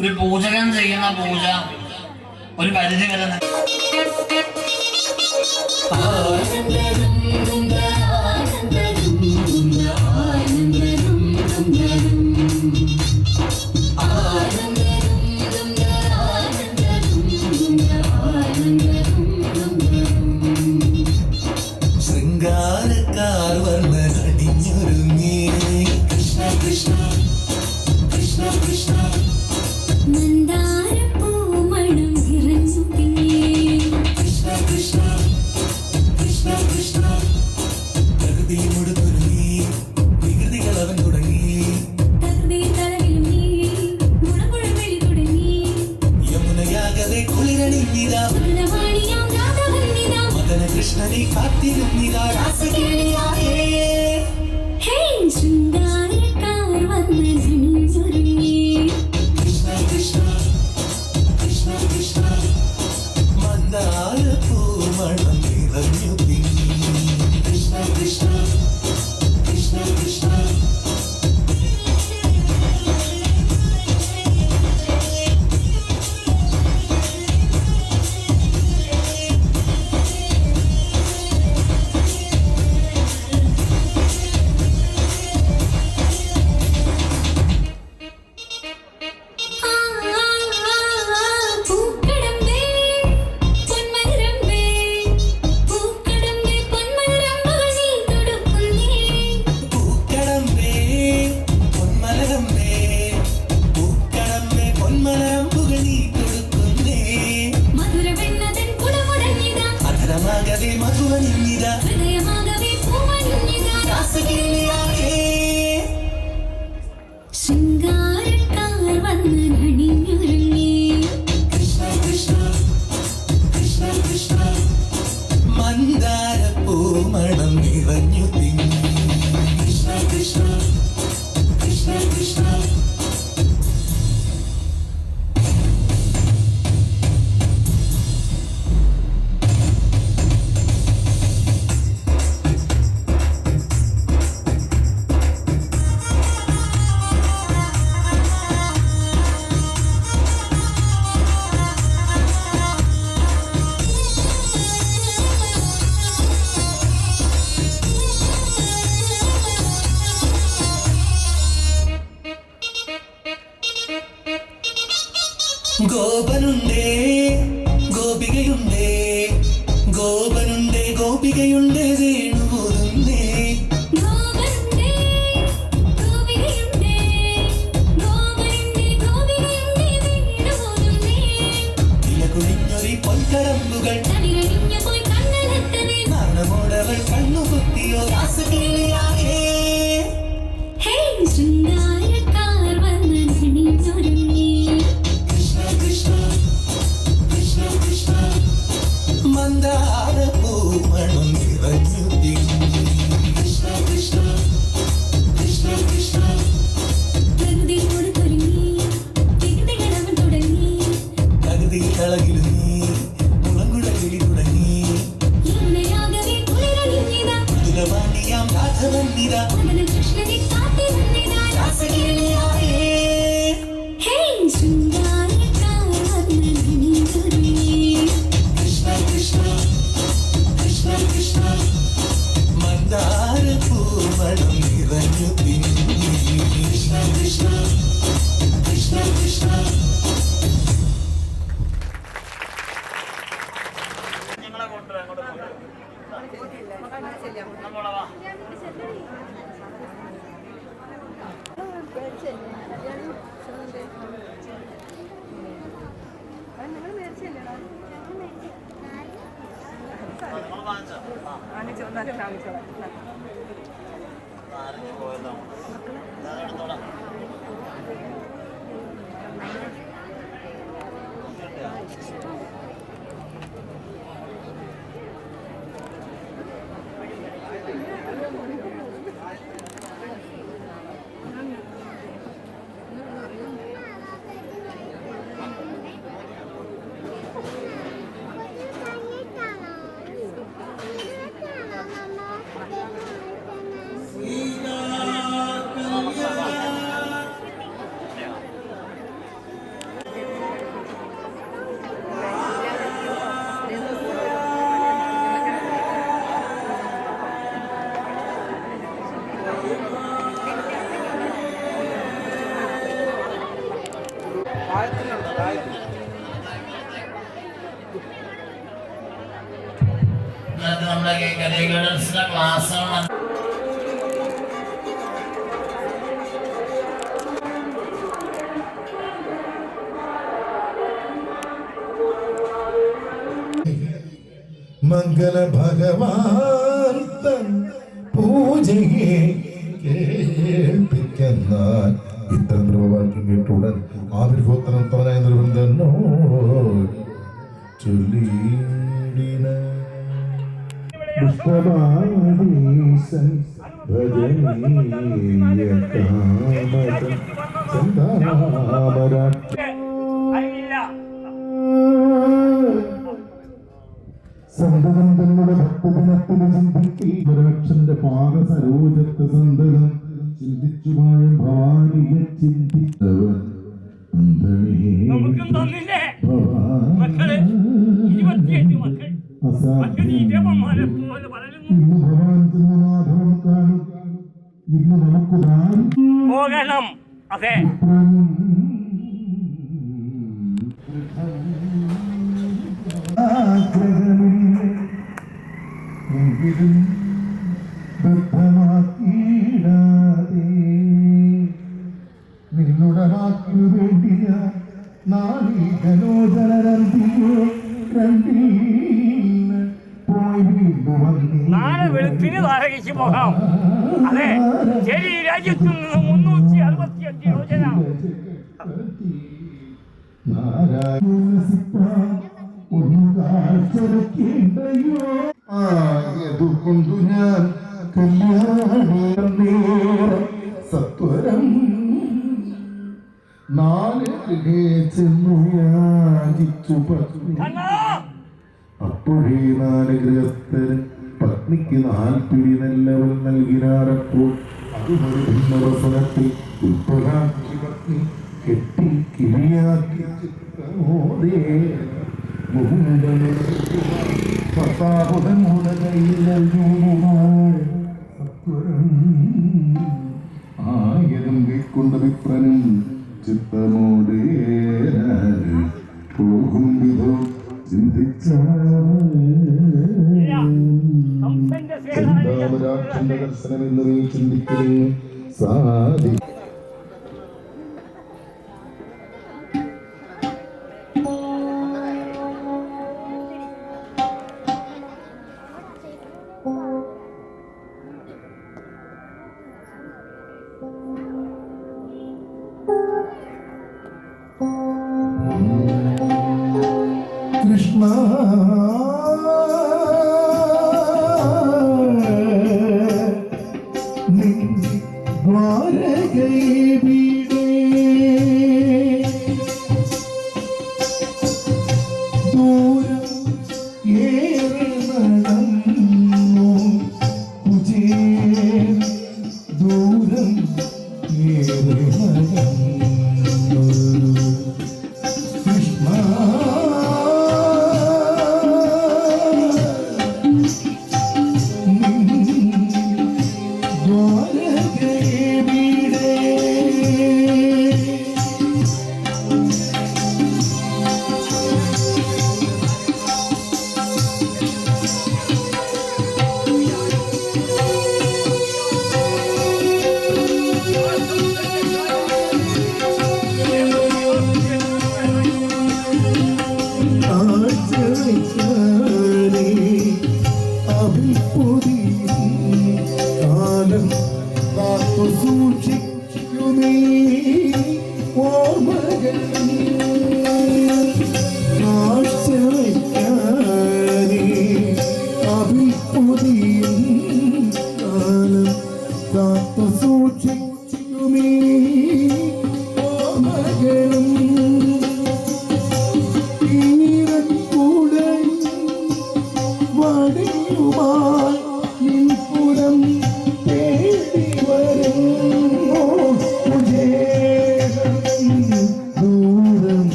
ഒരു പൂജകൻ ചെയ്യുന്ന പൂജ ഒരു പരിധി വരെ ശൃംഗാരക്കാർ വർണ്ണടിഞ്ഞൊരുങ്ങി. കൃഷ്ണ കൃഷ്ണ കൃഷ്ണ കൃഷ്ണ മന്ദാരപ്പൂമണം നിറഞ്ഞു തിങ്ങി. കൃഷ്ണ കൃഷ്ണ കൃഷ്ണ കൃഷ്ണ പ്രകൃതി മുഴുതൊരുങ്ങി, വികൃതികൾ അവൻ തുടങ്ങി. തകൃതി തലവിലും നീ ഗുണകുഴവിളി തുടങ്ങി. യമുനയാകവെ കുളിരണിഞ്ഞിതാ, സുന്ദരവാണിയാം രാധവന്നിതാ. മദന കൃഷ്ണനെ കാത്തിരുന്നിതാ രാസകേളിയായേ. ഹേ ശൃംഗാര കൃഷ്ണ മന്ദാര പൂമണം നിറഞ്ഞു തിങ്ങി കൃഷ്ണ കൃഷ്ണ കൃഷ്ണ കൃഷ്ണ പൂക്കടമ്പേ പൊന്മരമ്പേ പൂക്കടമ്പേ പൊന്മരമ്പകൾ നീ തൊടുക്കുന്നേ പൂക്കടമ്പേ പൊന്മലരമ്പേ പൂക്കടമ്പേ പൊന്മലരമ്പുകൾ നീ കൊടുക്കുന്നേ മധുരവെണ്ണതൻ കുടമുടഞ്ഞിതാ അധരമാകവേ മധുവനിന്നിതാ ഹൃദയമാകവേ പൂവണിഞ്ഞിതാ രാസകേളിയായേ ശൃംഗാരക്കാർ വന്ന് അണിഞ്ഞൊരുങ്ങി കൃഷ്ണ കൃഷ്ണ കൃഷ്ണ കൃഷ്ണ മന്ദാര പൂമണം നിറഞ്ഞു തിങ്ങി കൃഷ്ണ കൃഷ്ണ കൃഷ്ണ കൃഷ്ണ ഗോപനുണ്ടേ ഗോപികയുണ്ടേ ഗോപനുണ്ടേ ഗോപികയുണ്ടേ വേണുപോതുന്നേ ഗോപനുണ്ടേ ഗോപികയുണ്ടേ ഗോപനുണ്ടേ ഗോപികയുണ്ടേ വീണുപോകുന്നേ ഇലകുളിഞ്ഞൊരി പൊൻകടമ്പുകൾ തളിരണിഞ്ഞു പോയി കണ്ണനെത്തവേ നാണമോടവൾ കണ്ണുകുത്തിയോ രാസകേളിയായേ ഹേ ശൃംഗാരക്കാർ വന്ന് അണിഞ്ഞൊരുങ്ങി കൃഷ്ണ കൃഷ്ണ കൃഷ്ണ കൃഷ്ണ മന്ദാര പൂമണം നിറഞ്ഞു തിങ്ങി കൃഷ്ണ കൃഷ്ണ കൃഷ്ണ കൃഷ്ണ പ്രകൃതി കൊടുത്തൊരുങ്ങി വികൃതികളവൻ തുടങ്ങി തകൃതി കളകിൽ നീ മുളങ്കുഴലിൽ തുടങ്ങി യമുനയാകവേ കുളിരണിഞ്ഞിതാ മധുരവാണിയാം രാധവന്നിതാ മദന കൃഷ്ണനെ കാത്തിരുന്നിതാ രാസകേളിയായേ ഹേ ശൃംഗാരക്കാർ വന്ന് അണിഞ്ഞൊരുങ്ങി കൃഷ്ണ കൃഷ്ണ കൃഷ്ണ കൃഷ്ണ മന്ദാര പൂമണം നിറഞ്ഞു തിങ്ങി കൃഷ്ണ കൃഷ്ണ കൃഷ്ണ കൃഷ്ണ ഞങ്ങളെ കൊണ്ടുവരാം അങ്ങോട്ട് നമ്മളെ വാ നമ്മൾ വാങ്ങിച്ചോ ആരൊക്കെ പോയതോ ഞാൻ എടുത്തോളാം നമ്മുടെ ഗൈഡൻസിന്റെ ക്ലാസ്സാണ്. മംഗള ഭഗവാൻ തൻ പൂജയെ കേൾപ്പിക്കാൻ ഇത്തരം ധ്രുവവാക്യം കേട്ടുടൻ ആവിർഭോത്രം തവനായ നിർബന്ധനോ ചൊല്ലിയിടിന പുഷ്പമാലീസൻ ഭജനീയ കാമതൻ ചന്ദാമരാ ഇല്ല സന്തതം തങ്ങളുടെ ഭക്തജനത്തിന് ചിന്തിക്കി ഒരക്ഷന്റെ പാദസരോജത്തെ സന്തതം ചിന്തിച്ചു പോയ ഭാര്യ ചിന്തിച്ചവൻ നമുക്കും തന്നില്ലേ മക്കള് 28 മക്കൾ മക്കൾ ഈ ദേവന്മാരെ പോലെ വളരുന്നു. ഇന്ന് ഭഗവാൻ മാധവം കാണുക ഇന്ന് നമുക്ക് പോകണം. അതെ, നിന്നുടെ വാക്കിനു വേണ്ടിയ നാളീകലോചനരന്തിയോ കണ്ടീന്ന് പോയി വീണ്ടും നാളെ വെളുപ്പിന് താരകയ്ക്ക് പോകാം. അതെ, ശരി. രാജ്യത്തു നിന്ന് 365 യോജന. ആയതുകൊണ്ടു ഞാൻ കല്യാണം സത്വരം 4 ചെന്നു യാചിച്ചു പത്നി. അപ്പോഴേ 4 ഗൃഹസ്ഥര് പത്നിക്ക് 4 പിടി നെല്ലവൻ നൽകിനാറപ്പോൾ അതുമൊരു ഭിന്നവസനത്തിൽ ഉൾപ്പെടാക്കി പത്നി കെട്ടി കിളിയാക്കി ചിത്രമോദേ പത്താപുതങ്ങളുടെ കയ്യിൽ ആയതും കൈക്കൊണ്ട വിപ്രനും ചിത്തമോടേ പോകും വിധോ ചിന്താമരാക്ഷന്റെ ദർശനം എന്ന് നീ ചിന്തിക്കുന്നു സാധി കൃഷ്ണ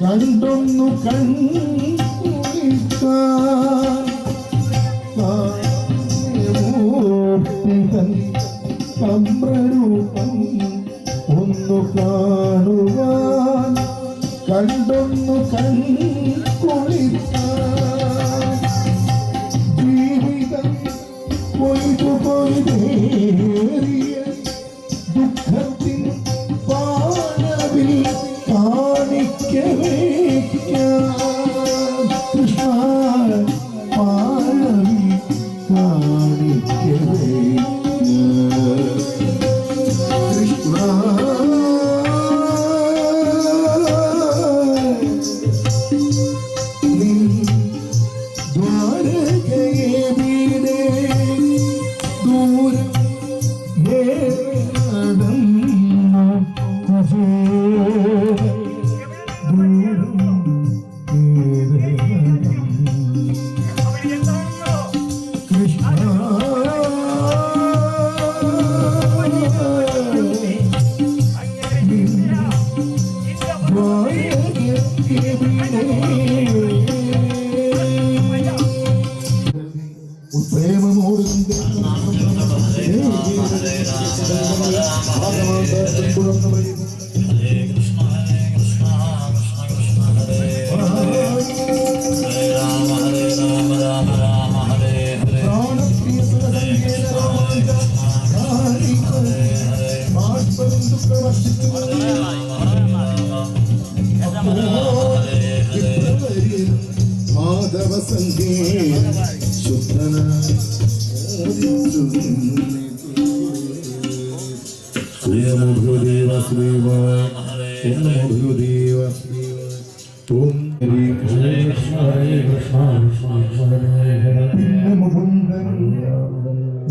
കണ്ടൊന്നു കമ്പ്രൂപം ഒന്നു കാണുവാൻ കണ്ടൊന്നു കൺകുളിക്കാൻ മാധവ സംഗേ ശുദ്ധന ശ്രീമോദേവ ശ്രീവായ ഓം ഓം ഹരി കൃഷ്ണ ഹരേ കൃഷ്ണ പിന്നെ മുകുന്ദനും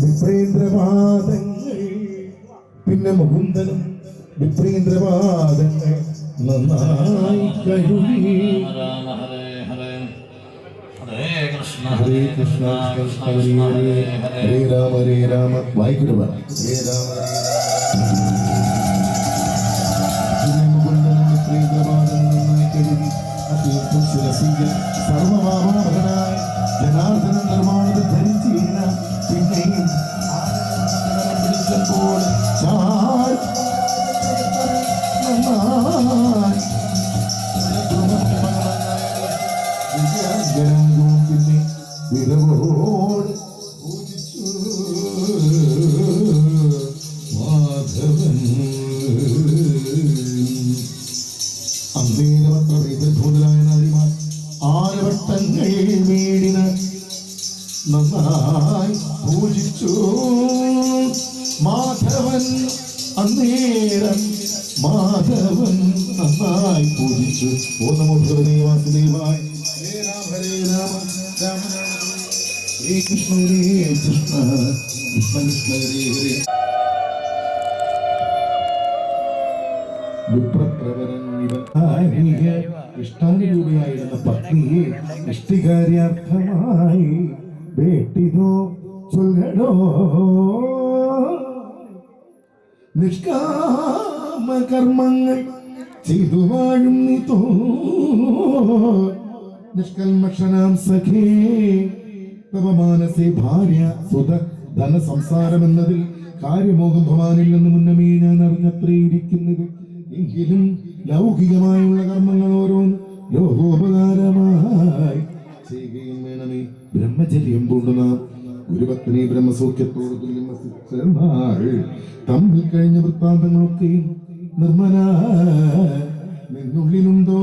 വിപ്രേന്ദ്രപാദങ്ങൾ പിന്നെ മുകുന്ദനും വിപ്രേന്ദ്രപാദങ്ങൾ നന്നായി കരുതി ഹരേ കൃഷ്ണ ഹരേ കൃഷ്ണ ഹരേ ഹരേ ഹരേ രാമ വായിക്കുക ഹരേ രാമ മുകുന്ദനും വിപ്രേന്ദ്രപാദങ്ങൾ നന്നായി കരുതി അദ്ദേഹം ശിരസിൽ സർവമാമോഹനായി ജനാർദ്ദനൻ നിർമ്മാണത്തിൽ ധരിച്ചിരുന്ന പിന്നെയും പിടിച്ചപ്പോൾ പിന്നെ വിരവോട് പൂജിച്ചു മാധവൻ അന്തേരവത്രഭൂതരായ നാരിമാർ ആരവട്ടങ്ങൾ വീടിന് നന്നായി പൂജിച്ചു മാധവൻ അന്നേരം മാധവൻ നന്നായി പൂജിച്ചു ഓ നമോ ഭഗവതേ വാസുദേവായ ഹരേ രാമ രാമ രാമ ഹരേ കൃഷ്ണ കൃഷ്ണ കൃഷ്ണ കൃഷ്ണ ഹരേ ഹരേ ഇഷ്ടാനുരൂപിയായിരുന്ന പത്നിയെ ഇഷ്ടികാര്യാർത്ഥമായി വേട്ടിതോ ചൊല്ലടോ നിഷ്കാമ കർമ്മങ്ങൾ ചെയ്തു വാഴും നീതോ നിഷ്കൽമഷനാം സഖേ തവ മാനസേ ഭാര്യ സുത ധന സംസാരം എന്നതിൽ കാര്യമോഹം ഭവാനില്ലെന്ന് മുന്നമേ ഞാൻ അറിഞ്ഞത്രേ ഇരിക്കുന്നത്. എങ്കിലും ലൗകികമായുള്ള കർമ്മങ്ങൾ ഓരോന്ന് ലോകോപകാരമായി ചെയ്യുകയും വേണമേ. ബ്രഹ്മചര്യം പൂണ്ടു നാം ഗുരുഭക്തനെ ബ്രഹ്മസൗഖ്യത്തോട് തുല്യം വസിച്ചെന്നാൽ തമ്മിൽ കഴിഞ്ഞ വൃത്താന്തങ്ങളൊക്കെയും നിർമ്മല നിന്നുള്ളിലുണ്ടോ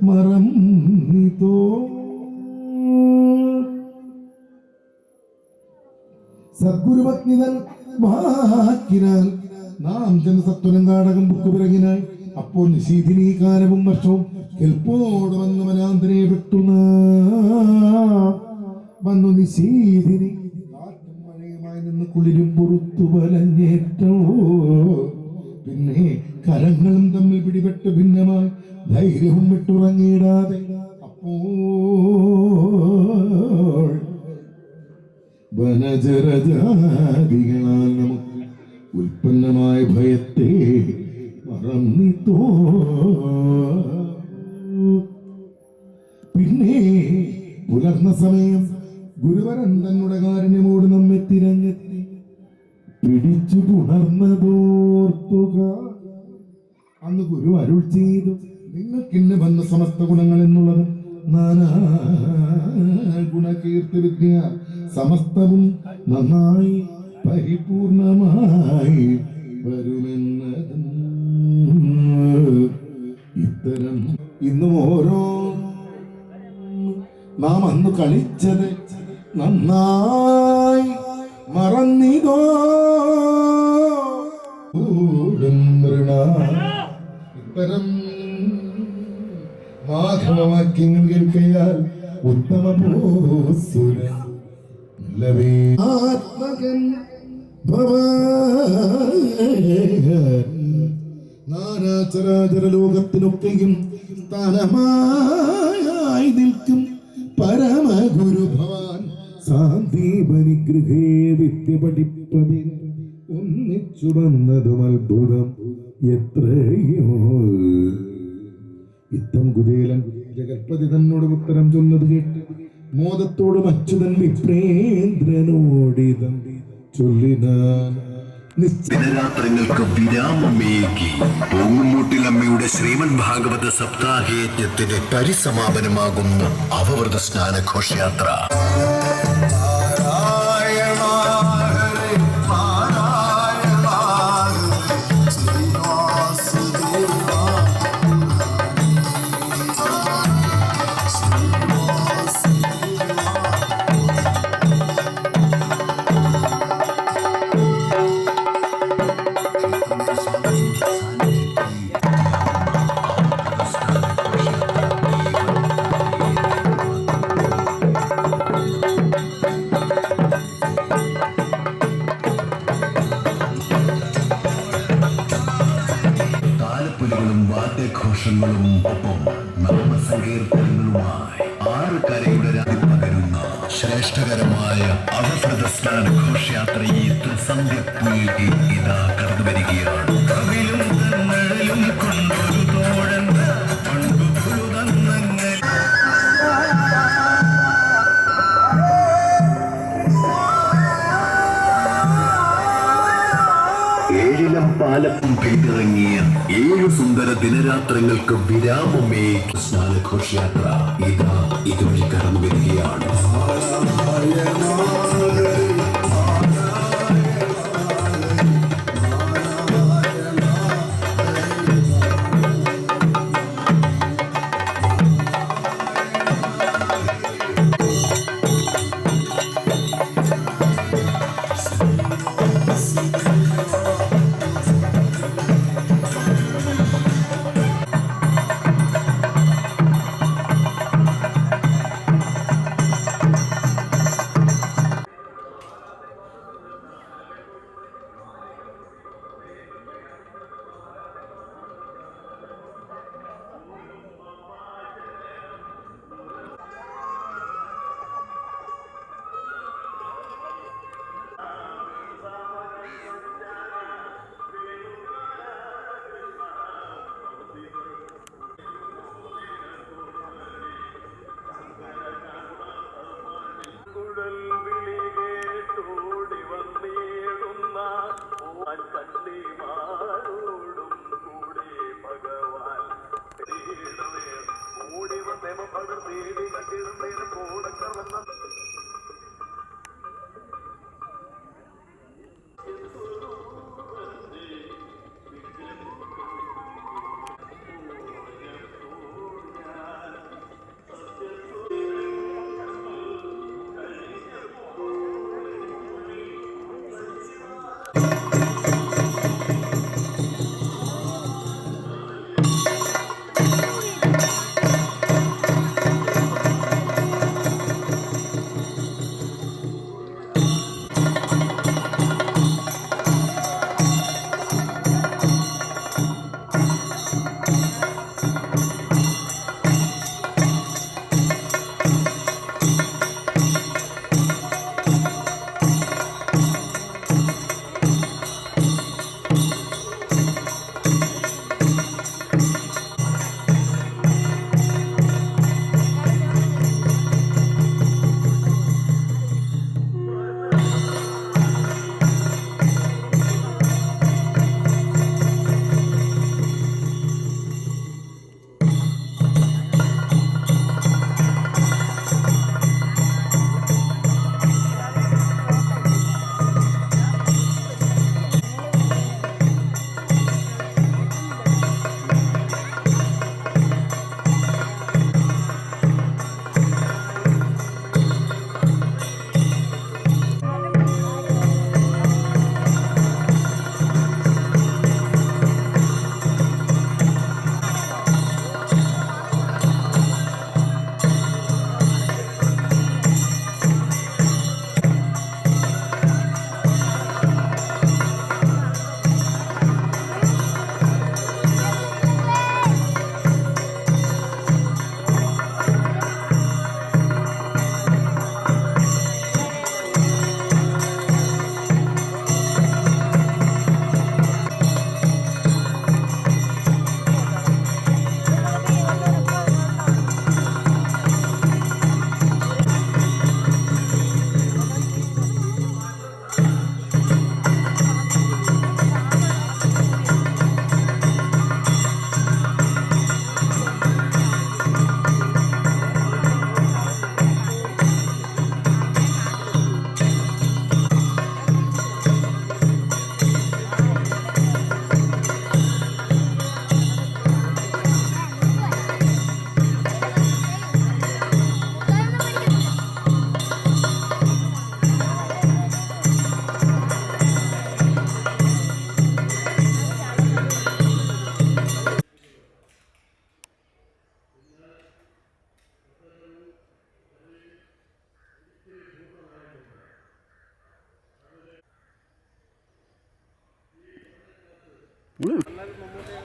മറന്നിതോ. സദ്ഗുരുഭക്തിതൻ വാക്കിനാൽ നാം ജനസത്വനം കാടകം ബുക്കുപിറകിനായി അപ്പോൾ നിശീധിനി കാലവും വർഷവും കെൽപ്പോട് വന്ന് വനാന്തരെ വിട്ടു വന്നു നിശീധിനി കാറ്റും മഴയുമായി നിന്ന് കുളിരും പുറത്തു വലഞ്ഞേറ്റോ. പിന്നെ കരങ്ങളും തമ്മിൽ പിടിപെട്ട് ഭിന്നമായി ധൈര്യവും വിട്ടുറങ്ങിയിടാതെ അപ്പോൾ വനജരജാതികളാൽ നമുക്ക് ഉൽപ്പന്നമായ ഭയത്തെ മറന്നിത്തോ. പിന്നെ പുലർന്ന സമയം ഗുരുവരൻ തന്നുടെ കാരുണ്യമോട് നമ്മെ തിരഞ്ഞെത്തി പിടിച്ചു പുണർന്നതോർത്തുക. അന്ന് ഗുരു അരുൾ ചെയ്തു, നിങ്ങൾക്കിന്ന് വന്ന സമസ്ത ഗുണങ്ങൾ എന്നുള്ളത് നാനാ ഗുണകീർത്തി വിദ്യ സമസ്തവും നന്നായി പരിപൂർണമായി വരുമെന്നതും. ഇത്തരം ഇന്നും ഓരോ നാം അന്ന് കളിച്ചത് നന്നായി മറന്നിതോ. ഇത്തരം മാധവവാക്യങ്ങൾ കേൾക്കയാൽ ഉത്തമ ആത്മകൻ നാനാചരാചര ലോകത്തിനൊക്കെയും സ്ഥാനമായി നിൽക്കും പരമഗുരു ഭവാൻ സാന്ദീപനിഗൃഹേ വിദ്യ പഠിപ്പതിന് ഒന്നിച്ചു വന്നതും അത്ഭുതം എത്രയോ. ഇത്തം കുചേലൻ ജഗൽപതി തന്നോട് ഉത്തരം ചൊന്നത് കേട്ട് മോദത്തോടും അച്യുതൻ വിപ്രേന്ദ്രനോടിതം ചൊല്ലിനാൻ. ദിനരാത്രങ്ങൾക്ക് വിരാമമേകി പൂങ്ങുമൂട്ടിലമ്മയുടെ ശ്രീമദ് ഭാഗവത സപ്താഹയജ്ഞത്തിന് പരിസമാപനമാകുന്നു അവവൃത സ്നാന ഘോഷയാത്ര. സമ്പൂർണമായി 6 കരയുടെ രാത്രി പകരുന്ന ശ്രേഷ്ഠകരമായ അവഭൃത സ്നാന ഘോഷയാത്ര ഈ ത്രിസന്ധ്യ പുൽകി ഇതാ കടന്നു വരികയാണ്. കവിലും തന്നഴലും കൊണ്ടൊരു തോഴൻ പണ്ടു പുഴുതന്നങ്ങനെ ഏഴിലം പാലത്തും പെയ്തിറങ്ങിയ 7 സുന്ദര ദിനരാത്രങ്ങൾക്ക് വിരാമമേ സ്നാനഘോഷയാത്ര ഇതാ ഇതുവഴി കടന്നു വരികയാണ്. Woo.